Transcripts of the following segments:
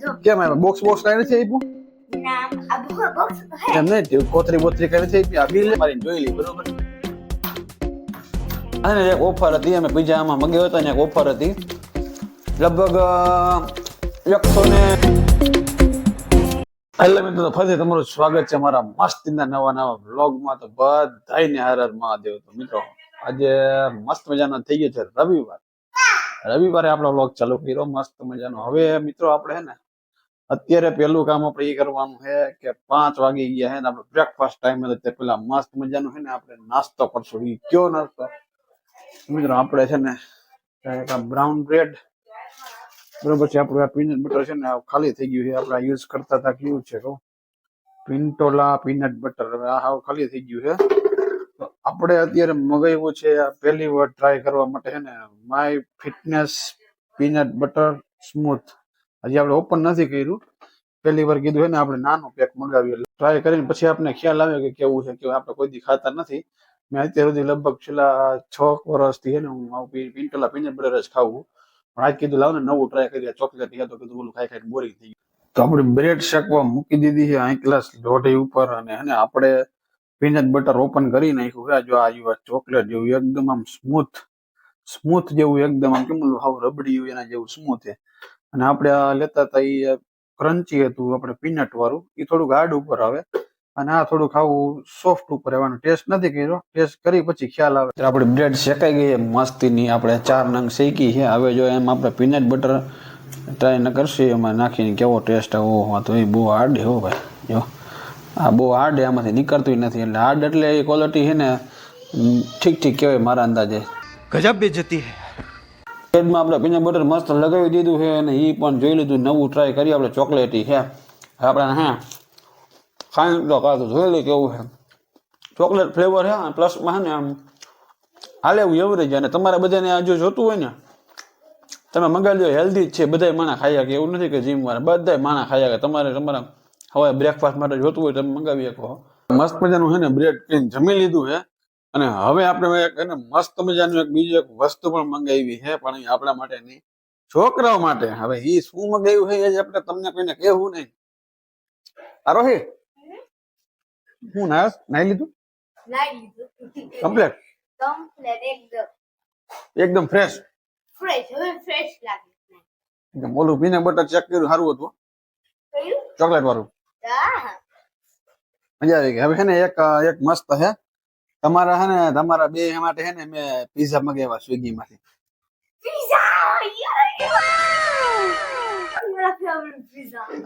જો કેમ આવ્યા બોક્સ બોક્સ કઈ નથી આપ્યું ના આ બોક્સ તો હે એમ નહીં કોથરી બોતરી કઈ નથી આપી આ બિલ મારી જોઈ લી બરોબર અને એક ઓફર હતી અમે પીઝામાં મગાવ્યો હતો ને એક ઓફર હતી લગભગ 100 ને હેલો મિત્રો ફરી તમારું સ્વાગત છે મારા મસ્તીના નવા વ્લોગમાં તો બધાયને હર હર મહાદેવ તો મિત્રો આજે મસ્ત મજાનો થઈ ગયો છે રવિવારે આપણો વ્લોગ ચાલુ કર્યો મસ્ત મજાનો હવે મિત્રો આપણે હે ને અત્યારે પેલું કામ આપણે એ કરવાનું છે કે 5 વાગી ગયા છે ને આપણે બ્રેકફાસ્ટ ટાઈમ એટલે પેલા મસ્ત મજાનો છે ને આપણે નાસ્તો કરશું એ કયો નાસ્તો મિત્રો આપણે છે ને બ્રાઉન બ્રેડ બરોબર છે આપણું આ પીનટ બટર છે ને ખાલી થઈ ગયું છે આપણે યુઝ કરતા હતા કેવું છે કહું પિન્ટોલા પીનટ બટર હવે આ હાવ ખાલી થઈ ગયું છે તો આપણે અત્યારે મગાવ્યું છે પહેલી વાર ટ્રાય કરવા માટે છે ને my fitness peanut butter smooth હજી આપણે ઓપન નથી કર્યું પહેલી વાર કીધું છે ને આપણે નાનું પેક મગાવ્યું ટ્રાય કરીને પછી આપણે ખ્યાલ આવ્યો કે કેવું છે કે આપણે કોઈ દી ખાતા નથી મેં અત્યાર સુધી લગભગ છેલ્લા 6 વર્ષથી છે ને હું આવું પિન્ટોલા પીનટ બટર જ ખાવું પણ આજ કીધું લાવ ને નવું ટ્રાય કરીએ ચોકલેટ તો કીધું ઓલું ખાઈ ખાઈને બોરિંગ થઈ ગયું તો આપણે બ્રેડ શેકવા મૂકી દીધી છે 1 ગ્લાસ લોઢી ઉપર અને હે ને આપણે પીનટ બટર ઓપન કરી નાખ્યું છે જો આ ચોકલેટ જેવું એકદમ આમ સ્મૂથ જેવું એકદમ આમ કેમ હાવ રબડી એના જેવું સ્મૂથ છે અને આપણે આ લેતા હતા એ ક્રન્ચી હતું આપણે પીનટ વાળું એ થોડુંક હાર્ડ ઉપર આવે અને આ થોડુંક આવું સોફ્ટ ઉપર આવવાનું ટેસ્ટ નથી કર્યો ટેસ્ટ કરી પછી ખ્યાલ આવે આપણે બ્રેડ શેકાઈ ગઈ મસ્તીની આપણે 4 નંગ શેકી છે હવે જો એમ આપણે પીનટ બટર ટ્રાય ન કરશે એમાં નાખીને કેવો ટેસ્ટ આવે ઓહો તો એ બહુ હાર્ડ હો ભાઈ જો આ બહુ હાર્ડ આમાંથી નીકળતું નથી એટલે હાર્ડ એટલે એ ક્વોલિટી છે ને ઠીક કહેવાય મારા અંદાજે ગજબ બેઇज्जती હે બ્રેડમાં આપણે પીનટ બટર મસ્ત લગાવી દીધું છે અને એ પણ જોઈ લીધું નવું ટ્રાય કરી આપણે ચોકલેટી છે આપણે હા ખાઈને તો કાઢું જોઈ લે કેવું છે ચોકલેટ ફ્લેવર છે પ્લસમાં છે ને આમ હાલે એવું એવરેજ અને તમારે બધાને આ જો જોતું હોય ને તમે મંગાવી લો હેલ્ધી જ છે બધાય માણા ખાઈ શકે એવું નથી કે જીમ વાળા બધાય માણા ખાઈ શકે તમારા હવે બ્રેકફાસ્ટ માટે જોતું હોય તમે મંગાવી શકો મસ્ત મજાનું છે ને બ્રેડ જમી લીધું છે અને હવે આપણે મસ્ત મજાનું એક બીજું એક વસ્તુ પણ મંગાવી છે પણ એ આપણા માટે નહીં છોકરાઓ માટે હવે એ શું મંગાવ્યું છે એ આપણે તમને કોઈને કહેવું નહીં આરોહી હું નાઈ લીધું કમ્પ્લીટ એકદમ ફ્રેશ લાગે ઓલું પીનટ બટર ચેક કર્યું સારું હતું ચોકલેટ વાળું મજા આવી ગઈ હવે છે ને એક મસ્ત છે તમારા છે ને તમારા બે માટે છે ને મેં પીઝા મગાવ્યા સ્વિગી માંથી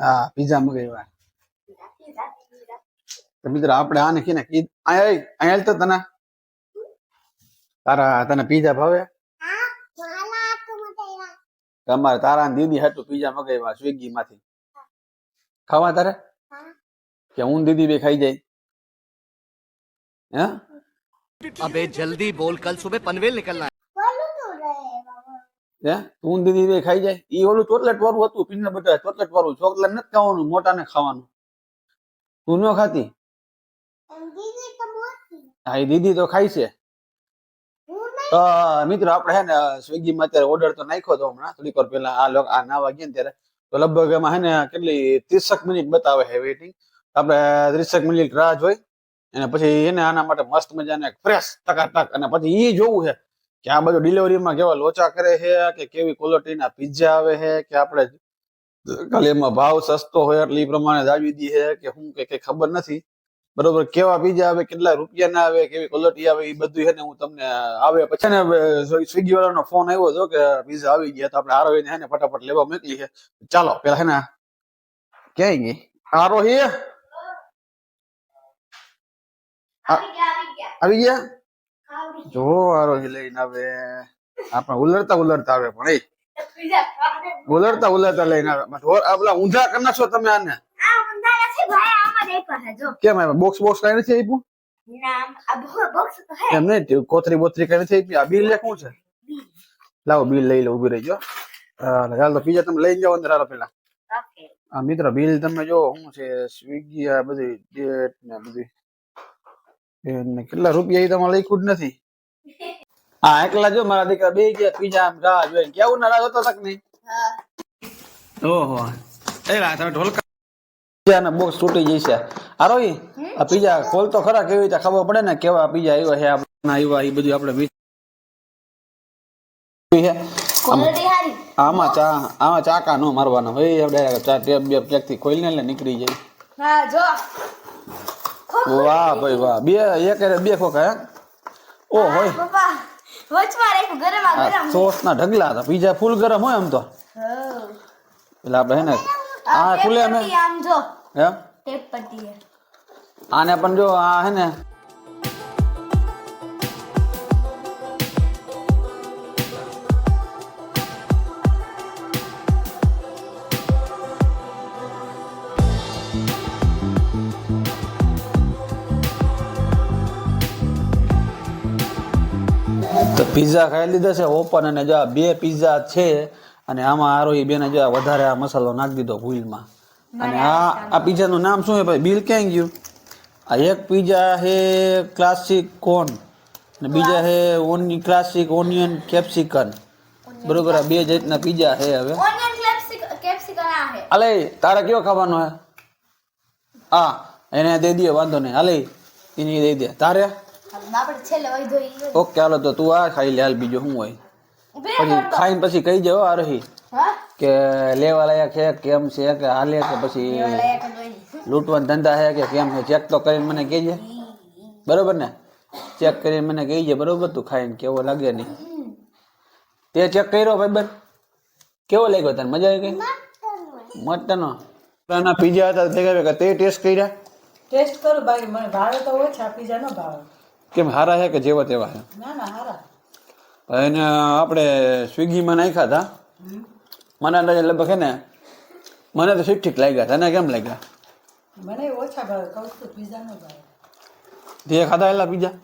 હા પીઝા મગાવ્યા મિત્ર આપણે આને કીને અહીંયા તો તને પીઝા ભાવે તમારે તારા દીદી હાટુ પીઝા મગાવ્યા સ્વિગી માંથી ખાવા તારે કે હું દીદી બે ખાઈ જાય હે अबे जल्दी बोल कल सुबह पनवेल निकलना હે તું દીદી બે ખાઈ જાય ઈ ઓલું ચોકલેટ વાળું હતું પીનટ બટર ચોકલેટ વાળું ચોકલેટ નથી ખાવાનું મોટાને ખાવાનું તું ન ખાતી હા એ દીદી તો ખાય છે મિત્રો આપણે હે ને સ્વિગી માં અત્યારે ઓર્ડર તો નાખ્યો હતો હમણાં થોડીક વાર પહેલા આ નાવા ગયા ને ત્યારે તો લગભગ એમાં હે ને કેટલી 30 મિનિટ બતાવે છે વેઇટિંગ આપણે 30 મિનિટ રાહ જોઈ અને પછી એને આના માટે મસ્ત મજાને ફ્રેશ ટકાટક અને પછી એ જોવું છે કે આ બધું ડિલિવરીમાં કેવા લોચા કરે છે કે કેવી ક્વોલિટીના પિઝા આવે છે કે આપણે ખાલી એમાં ભાવ સસ્તો હોય એટલે એ પ્રમાણે દાવી દી છે કે શું કે ખબર નથી બરોબર કેવા પીઝા આવે કેટલા રૂપિયા ના આવે કેવી ક્વોલિટી આવે એ બધું છે ને હું તમને આવે પછી ને સ્વિગી વાળાનો ફોન આવ્યો હતો કે પીઝા આવી ગયા તો આપણે આરોહીને હે ને ફટાફટ લેવા મોકલી છે ચાલો પેલા હે ને ક્યાંય ગઈ આરોહી આવી ગયા જો આરોહી લઈને આવે આપણે ઉલરતા આવે પણ એ ઉલરતા લઈને આવે પેલા ઊંધા કરી નાખશો તમે આને કેમ આવ્યા બોક્સ કઈ નથી આપ્યું એમ નહીં કોથરી બોતરી કઈ નથી આપી આ બિલ શું છે લાવો બિલ લઈ લો ઉભી રહીજો ચાલ તો પીઝા તમે લઈ જાઓ અંદર હાલો પેલા હા મિત્ર બિલ તમે જો શું છે સ્વિગી આ બધી ડેટ ને બધી કેટલા રૂપિયા એ તમારે લખ્યું જ નથી હા એકલા જો મારા દીકરા બે ગયા પીઝા રાહ જોઈને કેવું ના રાહ હતો તક નહીં ઓહો એ લા તમે ઢોલકા પીઝાના બોક્સ તૂટી જશે. આરોહી આ પીઝા ખોલ તો ખરા, કેવી રીતે ખબર પડે ને કેવા પીઝા આવ્યા છે આપણા આવ્યા એ બધું આપણે ક્વોલિટી સારી. આમાં ચાકા નો મારવાના ભાઈ, ડાયરેક્ટ ચા ટેપ બે ક્યાંકથી ખોલીને એટલે નીકળી જાય. હા જો વાહ ભાઈ વાહ, બે ખોખા હે. ઓ હોય પપ્પા વચમાં રાખ્યું ગરમ આ ગરમ. સોસ ના ઢગલા હતા. પીઝા ફૂલ ગરમ હોય આમ તો. હા એટલે આપણે હે ને આ ખુલે અમે આમ જો હે ટેપ પટ્ટી હે. આને પણ જો આ હે ને તો પીઝા ખાઈ લીધા છે ઓપન, અને જો આ બે પીઝા છે અને આમાં આરોહી બેને જો આ વધારે આ મસાલો નાખી દીધો ભૂલમાં. અને આ પીઝાનું નામ શું છે ભાઈ? બિલ ક્યાં ગયું? આ એક પીઝા હે ક્લાસિક કોર્ન અને બીજા હે ક્લાસિક ઓનિયન કેપ્સિકન. બરોબર, આ બે જાતના પીઝા છે. હવે ઓનિયન કેપ્સિકમ આ હે. અલે તારે કયો ખાવાનો હે? હા એને દે દે, વાંધો નહીં. હાલે એને દઈ દે. તારે આપણે છેલ્લે વૈધો ઈ. ઓકે હાલો તો તું આ ખાઈ લે. હાલ બીજું શું હોય પછી ખાઈને પછી કહી જાવ આ રહી હા કે લેવા લાયક છે કેમ છે, કે હાલે કે પછી લૂંટવાના ધંધા છે કે કેમ છે. ચેક તો કરીને મને કહેજે, બરોબર ને? ચેક કરીને મને કહેજે, બરોબર? તું ખાઈને કેવો લાગે નહીં. તે ચેક કર્યો ભાઈબંધ? કેવો લાગ્યો તને? મજા આવી ગઈ? મટનનો ના પીઝા હતા તે ટેસ્ટ કર્યા? ટેસ્ટ કરું બાકી મને ભાવે તો ઓછા, પીઝા ન ભાવે. કેમ હારા છે કે જેવા તેવા છે? ના ના હારા. એને આપણે સ્વિગીમાં નાખ્યા હતા. મને અંદાજે લગભગ છે ને, મને તો ઠીક લાગ્યા. તને કેમ લાગ્યા? મને ઓછા ભાવે, કહું છું પીઝા ન ભાવે. તે ખાધા એલા પીઝા?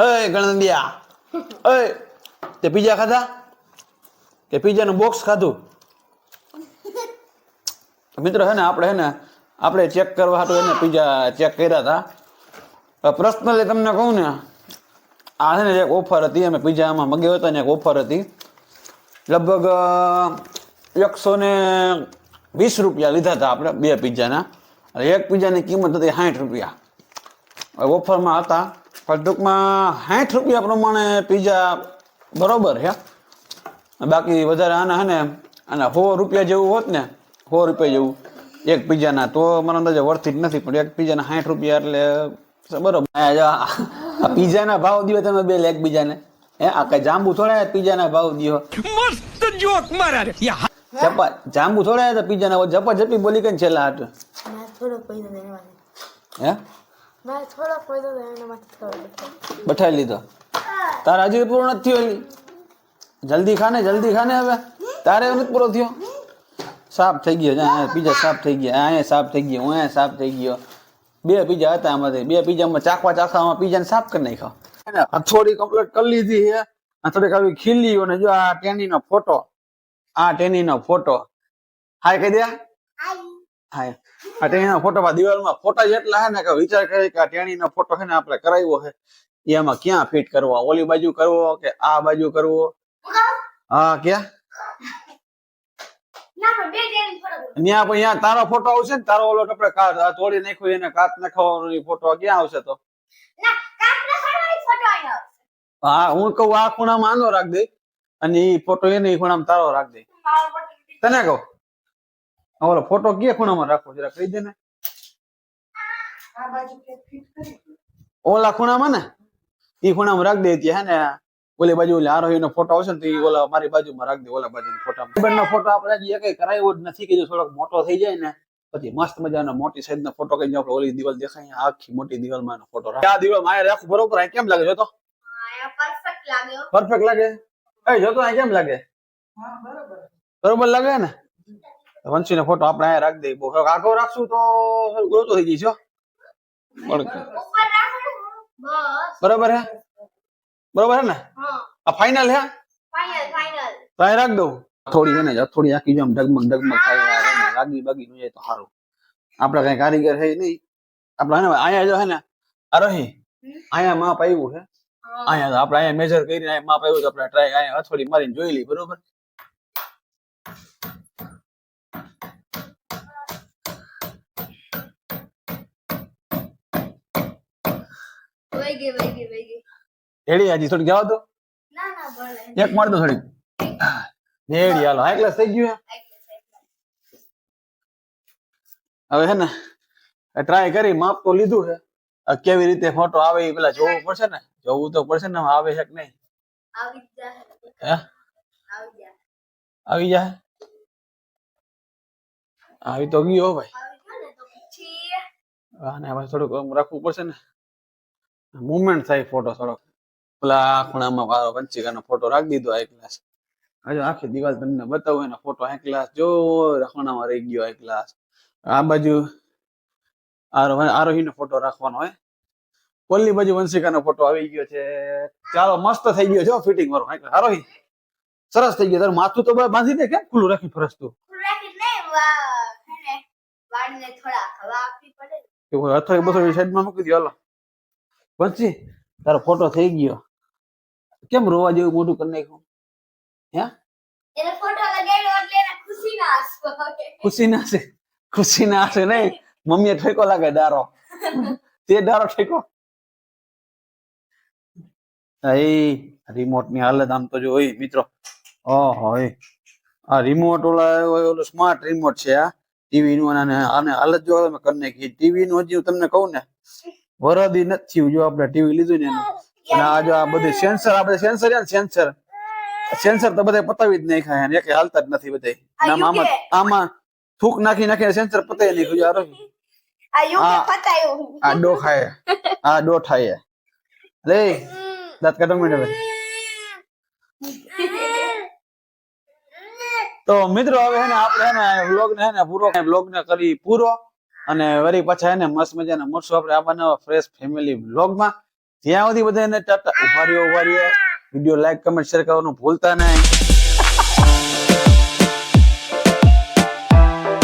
એ ગણંદિયા, એ તે પીઝા ખાધા કે પીઝાનું બોક્સ ખાધું? મિત્રો છે ને આપણે ચેક કરવા હાટું એને પીઝા ચેક કર્યા હતા. પર્સનલી તમને કહું ને, આ છે ને એક ઓફર હતી, અમે પીઝામાં મગાવ્યો હતો ને એક ઓફર હતી. લગભગ 120 રૂપિયા લીધા હતા આપણે બે પીઝાના. એક પીઝાની કિંમત હતી 60 રૂપિયા. ઓફરમાં હતા પણ ટૂંકમાં 60 રૂપિયા પ્રમાણે પીઝા બરોબર છે. બાકી વધારે આના છે ને આના 100 રૂપિયા જેવું હોત ને, 100 રૂપિયા જેવું એક પીઝાના, તો મને અંદાજે વર્થ જ નથી. પણ એક પીઝાના 60 રૂપિયા એટલે બરોબર. આ પીઝાના ભાવ દિયો તમે બે એકબીજાને. હે આ કઈ જાંબુ થોડા પીઝાના ભાવ દિયો? मस्त जोक मारा रे જાંબુ થોડા પીઝાના ઝપાઝપી બોલી કઈ છેલ્લા હાટ? મેં થોડો પૈસા દેને વાલે. હે મેં થોડો પૈસા દેને માટે થોડો. બઠાઈ લીધો. તારે હજી પૂરો નથી થયો? જલ્દી ખાને હવે. તારે નથી પૂરો થયો? સાફ થઈ ગયો પીઝા, સાફ થઈ ગયા. અહીંયા સાફ થઈ ગયો, અહીંયા સાફ થઈ ગયો. બે પીઝા હતા આમાંથી. બે પીઝામાં ચાખવામાં પીઝાને સાફ કરી નાખ્યો. હથોડી કમ્પ્લીટ કરી લીધી છે. થોડીક આવી ખીલી. અને જો આ ટેનીનો ફોટો, હાય કહી દે. હાય આ ટેનીનો ફોટો દિવાલમાં ફોટા જેટલા છે ને કે વિચાર કરી કે આ ટેનીનો ફોટો છે ને આપણે કરાવ્યો છે એમાં ક્યાં ફિટ કરવો? ઓલી બાજુ કરવો કે આ બાજુ કરવો? હા ક્યાં ત્યાં પણ ત્યાં તારો ફોટો આવશે ને, તારો ઓલો આપણે તોડી નાખ્યો એને કાચ નાખવાનો ફોટો ક્યાં આવશે? તો હા હું કહું આ ખૂણામાં આનો રાખ દે અને એ ફોટો એને ખૂણામાં તારો રાખ દે. તને કહું ઓલો ફોટો કયા ખૂણામાં રાખવો જરા કહી દે ને. આ બાજુ કે ફિટ કરી ઓલા ખૂણામાં ને, એ ખૂણામાં રાખ દે. ત્યાં હે ને ઓલી બાજુ ઓલી આરોહીનો ફોટો આવશે ને તો એ ઓલા મારી બાજુમાં રાખ દે. ઓલા બાજુનો ફોટામાં ફોટો આપણે હજી કઈ કરાવ્યો જ નથી. કીધું થોડોક મોટો થઈ જાય ને પછી મસ્ત મજાનો મોટી સાઈઝનો ફોટો કઈ આપણે ઓલી દિવાલ દેખાય આખી મોટી દિવાલમાં એનો ફોટો રાખ. આ દિવાલ મારે રાખું બરોબર? આ કેમ લાગે? જોતો પરફેક્ટ લાગ્યો. પરફેક્ટ લાગે? એ જોતો આ કેમ લાગે? હા બરોબર. બરોબર લાગે ને? વંશીનો ફોટો આપણે અહીંયા રાખ દઈએ. બહુ આગળ રાખશું તો ગોતો થઈ જઈશ. ઉપર રાખો બસ. બરોબર હે? બરોબર હે ને? હા આ ફાઇનલ હે? ફાઇનલ. તો અહીં રાખ દઉં. થોડી એને થોડી આખી જેમ ડગમગ થાય લાગી બાગી ન જાય તો સારું. આપણે કઈ કારીગર છે નહીં. આપણે હે ને અહીંયા જો હે ને આ રહી અહીંયા માપ આવ્યું છે. અહીંયા આપણે અહીંયા મેજર કરીને અહીંયા માપ આવ્યું તો આપણે ટ્રાય અહીંયા હથોડી મારીને જોઈ લઈ. બરોબર? વહી ગઈ રેડી હજી થોડી જવા દો ના ના ભલે એક માર દો થોડી રેડી હાલો હાઈ ક્લાસ થઈ ગયું હે? હવે હે ને ટ્રાય કરી માપ તો લીધું છે હવે કેવી રીતે ફોટો આવે એ પેલા જોવું પડશે ને જોવું તો પડશે ને આવે છે કે નહીં આવી જા હે આવી જા આવી જાય આવી તો ગયો ભાઈ આવી જા ને તો પછી આને હવે થોડુંક આમ રાખવું પડશે ને મુવમેન્ટ થાય ફોટો થોડોક પેલા ખૂણામાં વારો વંચિકાનો ફોટો રાખી દીધો એક ક્લાસ હજુ આખી દિવાલ તમને બતાવું એનો ફોટો એક ક્લાસ જો ખૂણામાં રહી ગયો એક ક્લાસ આ બાજુ આરોહી નો ફોટો રાખવાનો હોય ઓલી બાજુ વંશિકાનો ફોટો આવી ગયો છે ચાલો મસ્ત થઈ ગયો છે ફિટિંગ વાળો આરોહી સરસ થઈ ગયો તારું માથું તો બાંધી દે કેમ ખુલ્લું રાખી ફરસ તું રાખી નહીં હેને વાળને થોડા હવા આપવી પડે અથોડી બથોડી સાઈડમાં મૂકી દો હાલો વંશી તારો ફોટો થઈ ગયો કેમ રોવા જેવું મોઢું કરી નાખ્યું હે એને ફોટો લગાડ્યો એટલે એને ખુશી ના આંસુ આવે ખુશી ના હશે નહીં મમ્મીએ ઠેકો લાગે દારો તે દારો ઠેકો એ રિમોટ ની હાલત આમ તો જો હોય મિત્રો ઓહો આ રિમોટ ઓલું સ્માર્ટ રિમોટ છે આ ટીવી નું અને આને હાલત જો તમે કરી નાખી ટીવી નું હજી તમને કહું ને વરદી નથી થયું જો આપણે ટીવી લીધું ને એનું અને આ જો આ બધું સેન્સર આપણે સેન્સર તો બધા પતાવી જ નહીં ખાય એક હાલતા જ નથી બધા આમાં થૂક નાખી સેન્સર પતાવી નહીં ખુજ આ યુકે પતાયું આ ડો ખાય આ ડો થાય લે દાંત કાઢો મેડમ તો મિત્રો હવે હે ને આપણે હે ને વ્લોગ ને કરી પૂરો અને વળી પાછા હે ને મસ્ત મજાના મળશું આપણે આ બનાવવા ફ્રેશ ફેમિલી વ્લોગમાં ત્યાં સુધી બધાને ટાટા ઉભા રહ્યો વિડીયો લાઈક કમેન્ટ શેર કરવાનું ભૂલતા નહીં